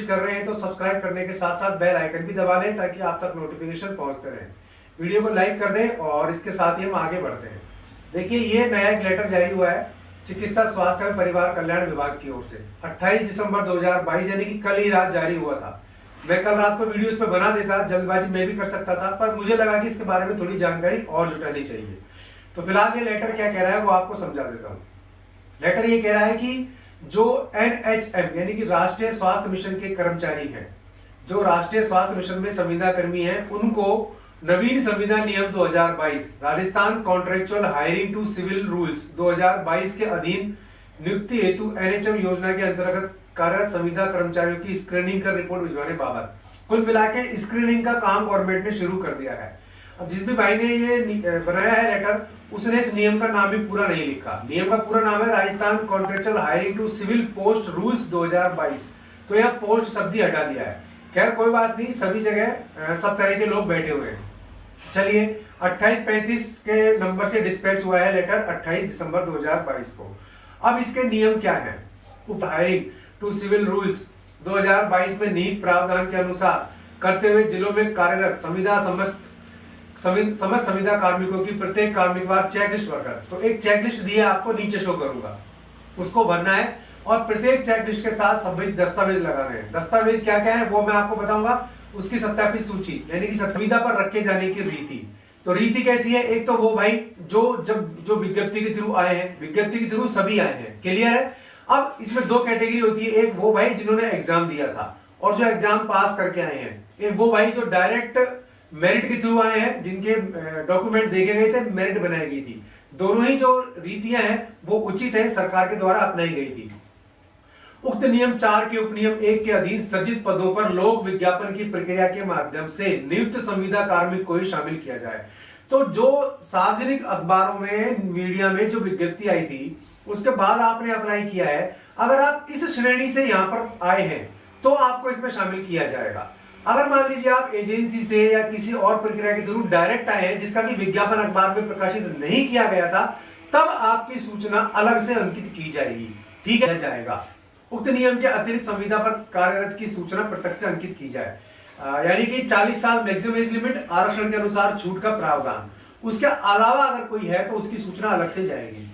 कर रहे हैं तो सब्सक्राइब करने के साथ साथ बेल आइकन भी दबा लें ताकि आप तक नोटिफिकेशन पहुंचते रहे। वीडियो को लाइक कर दें और इसके साथ ही हम आगे बढ़ते हैं। देखिए, ये नया एक लेटर जारी हुआ है चिकित्सा स्वास्थ्य एवं परिवार कल्याण विभाग की ओर से 28 दिसंबर 2022 यानी कि कल ही रात जारी हुआ था। मैं कल रात को वीडियो इस पर बना देता, जल्दबाजी मैं भी कर सकता था, पर मुझे लगा कि इसके बारे में थोड़ी जानकारी और जुटानी चाहिए। तो फिलहाल ये लेटर क्या कह रहा है वो आपको समझा देता हूँ। लेटर ये कह रहा है कि जो NHM यानी कि राष्ट्रीय स्वास्थ्य मिशन के कर्मचारी हैं, जो राष्ट्रीय स्वास्थ्य मिशन में संविदा कर्मी हैं, उनको नवीन संविदा नियम 2022 Rajasthan contractual hiring to civil rules 2022 के अधीन नियुक्ति हेतु NHM योजना के अंतर्गत कार्यरत संविदा कर्मचारियों की स्क्रीनिंग कर रिपोर्ट भिजवाने बाबत कुल मिला के स्क्रीनिंग का काम गवर्नमेंट ने शुरू कर दिया है। अब जिस भी भाई ने ये बनाया है लेटर, उसने इस नियम का नाम भी पूरा नहीं लिखा। नियम का पूरा नाम है Rajasthan contractual hiring to civil post rules 2022। तो यह पोस्ट शब्द ही हटा दिया है। खैर कोई बात नहीं, सभी जगह सब तरह के लोग बैठे हुए हैं। चलिए, 2835 के नंबर से डिस्पैच हुआ है लेटर 28 दिसंबर 2022 को। अब इसके नियम क्या है? हायरिंग टू सिविल रूल्स 2022 में निहित प्रावधान के अनुसार करते हुए जिलों में कार्यरत समस्त संविदा कार्मिकों की प्रत्येक कार्मिकवार चेकलिस्ट भरकर, तो एक चेकलिस्ट दी है आपको, नीचे शो करूंगा, उसको भरना है और प्रत्येक चेकलिस्ट के साथ संबंधित दस्तावेज लगाने हैं। दस्तावेज क्या क्या है वो मैं आपको बताऊंगा। उसकी सत्यापित सूची यानी कि संविदा पर रखे जाने की रीति। तो रीति कैसी है? एक तो वो भाई जो विज्ञप्ति के थ्रू आए हैं, विज्ञप्ति के थ्रू सभी आए हैं, क्लियर है। अब इसमें दो कैटेगरी होती है, एक वो भाई जिन्होंने एग्जाम दिया था और जो एग्जाम पास करके आए हैं, एक वो भाई जो डायरेक्ट मेरिट के थ्रू आए हैं, जिनके डॉक्यूमेंट देखे गए थे, मेरिट बनाई गई थी। दोनों ही जो रीतियां हैं वो उचित है, सरकार के द्वारा अपनाई गई थी। उक्त नियम 4 के उपनियम 1 के अधीन सृजित पदों पर लोक विज्ञापन की प्रक्रिया के माध्यम से नियुक्त संविदा कार्मिक को ही शामिल किया जाए। तो जो सार्वजनिक अखबारों में, मीडिया में जो विज्ञप्ति आई थी, उसके बाद आपने अप्लाई किया है, अगर आप इस श्रेणी से यहां पर आए हैं तो आपको इसमें शामिल किया जाएगा। अगर मान लीजिए आप एजेंसी से या किसी और प्रक्रिया के थ्रू डायरेक्ट आए हैं जिसका कि विज्ञापन अखबार में प्रकाशित नहीं किया गया था, तब आपकी सूचना अलग से अंकित की जाएगी, ठीक है जाएगा। उक्त नियम के अतिरिक्त संविदा पर कार्यरत की सूचना प्रत्यक्ष से अंकित की जाए, यानी कि 40 साल मैक्सिमम एज लिमिट, आरक्षण के अनुसार छूट का प्रावधान। उसके अलावा अगर कोई है तो उसकी सूचना अलग से जाएगी।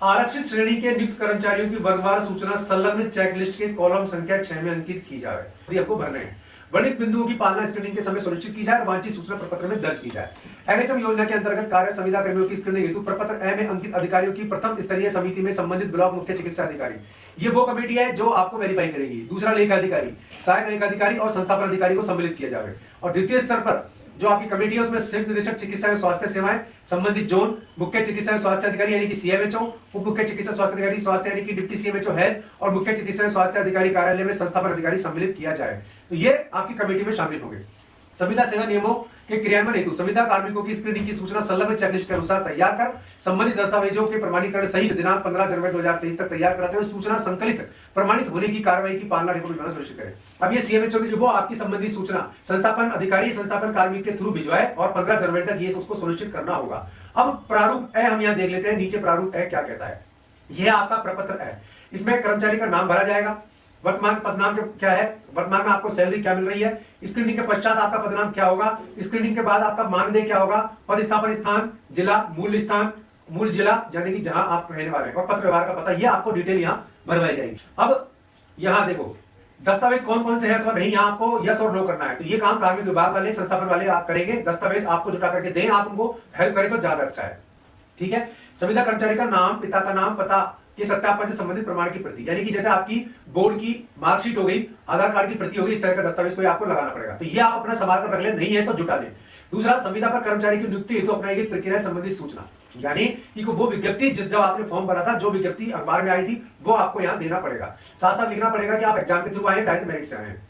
आरक्षित श्रेणी के नियुक्त कर्मचारियों की वर्गवार सूचना संलग्न चेकलिस्ट के कॉलम संख्या 6 में अंकित की जाए। आपको भरने हैं। वर्णित बिंदुओं की पालना स्क्रीनिंग के समय सुनिश्चित की जाए और वांछित सूचना प्रपत्र में दर्ज की जाए। NHM योजना के अंतर्गत कार्य संविदा कर्मियों की स्क्रीनिंग हेतु प्रपत्र ए में अंकित अधिकारियों की प्रथम स्तरीय समिति में संबंधित ब्लॉक मुख्य चिकित्सा अधिकारी, ये वो कमेटी है जो आपको वेरीफाई करेगी। दूसरा लेखाधिकारी, सहायक लेखाधिकारी और संस्थापन अधिकारी को सम्मिलित किया जाए। और द्वितीय स्तर पर जो आपकी कमेटी है उसमें संयुक्त निदेशक चिकित्सा एवं स्वास्थ्य सेवाएं, संबंधित जोन, मुख्य चिकित्सा एवं स्वास्थ्य अधिकारी यानी कि CMHO, उप मुख्य चिकित्सा स्वास्थ्य अधिकारी स्वास्थ्य यानी कि डिप्टी CMHO हेल्थ और मुख्य चिकित्सा एवं स्वास्थ्य अधिकारी कार्यालय में संस्थापन अधिकारी सम्मिलित किया जाए। तो ये आपकी कमेटी में शामिल होंगे। संविदा सेवा नियमों के क्रियान्वयन हेतु संविदा कार्मिकों की स्क्रीनिंग की सूचना संलग्न चेकलिस्ट के अनुसार तैयार कर संबंधित दस्तावेजों के प्रमाणीकरण सहित दिनांक 15 जनवरी 2023 तक तैयार कराते हुए सूचना संकलित प्रमाणित होने की कार्रवाई की पालना रिपोर्ट बनाना सुनिश्चित करें। अब ये CMHO की जो वो आपकी संबंधित सूचना संस्थापन अधिकारी संस्थापन कार्मिक के थ्रू भिजवाए और 15 जनवरी तक ये उसको सुनिश्चित करना होगा। अब प्रारूप ए हम यहाँ देख लेते हैं, नीचे प्रारूप ए क्या कहता है। यह आपका प्रपत्र है, इसमें कर्मचारी का नाम भरा जाएगा, वर्तमान पदनाम क्या है, वर्तमान में आपको सैलरी क्या मिल रही है, स्क्रीनिंग के पश्चात आपका पदनाम क्या होगा, स्क्रीनिंग के बाद आपका मानदेय क्या होगा, पदस्थापन स्थान, जिला, मूल स्थान, मूल जिला यानी कि जहां आप रहने वाले हैं, और पत्र व्यवहार का पता, ये आपको डिटेल यहां भरवाई जाएगी। अब यहां देखो दस्तावेज कौन कौन से हैं अथवा नहीं, यहां आपको यस और नो करना है। तो ये काम कार्मिक विभाग वाले, संस्थापन वाले आप करेंगे। दस्तावेज आपको जुटा करके दें, आप उनको हेल्प करें तो ज्यादा अच्छा है, ठीक है। संविदा कर्मचारी का नाम, पिता का नाम, पता के सत्यापन से संबंधित प्रमाण की प्रति, यानी कि जैसे आपकी बोर्ड की मार्कशीट हो गई, आधार कार्ड की प्रति हो गई, इस तरह का दस्तावेज कोई आपको लगाना पड़ेगा। तो ये आप अपना संभाल कर रख लें, नहीं है तो जुटा लें। दूसरा, संविदा पर कर्मचारी की नियुक्ति हेतु अपनाई गई प्रक्रिया संबंधित सूचना, यानी कि वो विज्ञप्ति जब आपने फॉर्म भरा था, जो विज्ञप्ति अखबार में आई थी, वो आपको यहाँ देना पड़ेगा। साथ साथ लिखना पड़ेगा कि आप एग्जाम के थ्रू आए, डायरेक्ट मेरिट से आए हैं।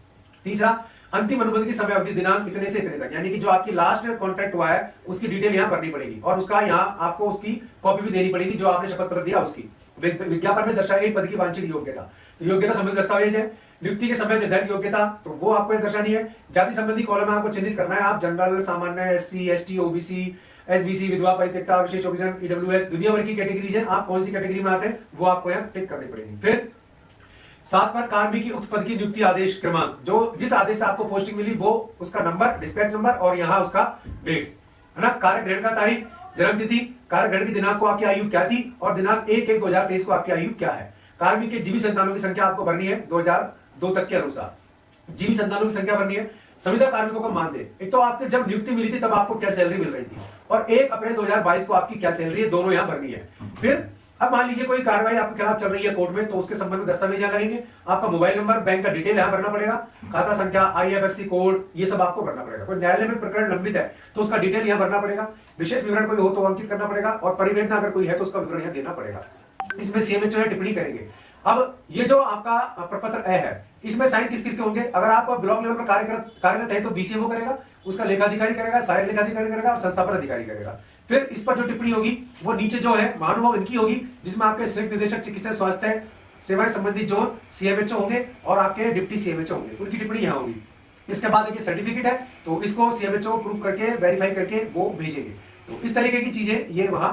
तीसरा, अंतिम अनुबंध की समय अवधि दिनांक इतने से इतने तक, यानी कि जो आपकी लास्ट कॉन्ट्रैक्ट हुआ है उसकी डिटेल यहाँ भरनी पड़ेगी और उसका यहाँ आपको उसकी कॉपी भी देनी पड़ेगी जो आपने शपथ पत्र दिया उसकी। विज्ञापन में दर्शाई गई पद की वांछित योग्यता, तो योग्यता संबंधी दस्तावेज है। नियुक्ति के समय निर्धारित योग्यता, तो वो आपको दर्शानी है। जाति संबंधी कॉलम में आपको चिन्हित करना है, आप जनरल, सामान्य, SC, ST, OBC, SBC, विधवा, परित्यक्ता, विशेष योगदान, EWS, दुनिया भर की कैटेगरीज है। आप कौन सी कैटेगरी में आते हैं वो आपको यहाँ टिक करनी पड़ेगी। फिर 7 पर कार्मिक की उक्त पद की नियुक्ति आदेश क्रमांक, जो जिस आदेश से आपको पोस्टिंग मिली वो उसका नंबर, डिस्पैच नंबर और यहाँ उसका डेट है ना। कार्य ग्रहण का तारीख, जन्म तिथि, कार्य ग्रहण की दिनांक को आपकी आयु क्या थी और दिनांक 1/1/2023 को आपकी आयु क्या है। कार्मिक के जीवित संतानों की संख्या आपको भरनी है 2002 तक के अनुसार, जीवित संतानों की संख्या भरनी है। संविदा कार्मिकों को मानदेय, एक तो आपके जब नियुक्ति मिली थी तब आपको क्या सैलरी मिल रही थी और 1 अप्रैल 2022 को आपकी क्या सैलरी है, दोनों यहां भरनी है। फिर अब मान लीजिए कोई कार्रवाई आपके खिलाफ चल रही है कोर्ट में, तो उसके संबंध में दस्तावेज यहाँ लगेंगे। आपका मोबाइल नंबर, बैंक का डिटेल यहाँ भरना पड़ेगा, खाता संख्या, IFSC कोड, ये सब आपको भरना पड़ेगा। कोई न्यायालय में प्रकरण लंबित है तो उसका डिटेल यहाँ भरना पड़ेगा। विशेष विवरण कोई हो तो अंकित करना पड़ेगा और परिवेदना अगर कोई है तो उसका विवरण यहाँ देना पड़ेगा। इसमें CMHO है टिप्पणी करेंगे। अब ये जो आपका प्रपत्र ए है, इसमें साइन किस किस के होंगे? अगर आप ब्लॉक लेवल पर कार्यरत है तो BCMO करेगा, उसका लेखाधिकारी करेगा, सहायक लेखाधिकारी करेगा और संस्थापन अधिकारी करेगा। फिर इस पर जो टिप्पणी होगी वो नीचे जो है महानुभाव इनकी होगी, जिसमें आपके संयुक्त निदेशक चिकित्सा स्वास्थ्य सेवाएं संबंधित जोन CMHO होंगे और आपके डिप्टी CMHO होंगे, उनकी टिप्पणी यहाँ होगी। इसके बाद देखिए सर्टिफिकेट है तो इसको CMHO प्रूफ करके वेरीफाई करके वो भेजेंगे। तो इस तरीके की चीजें ये वहां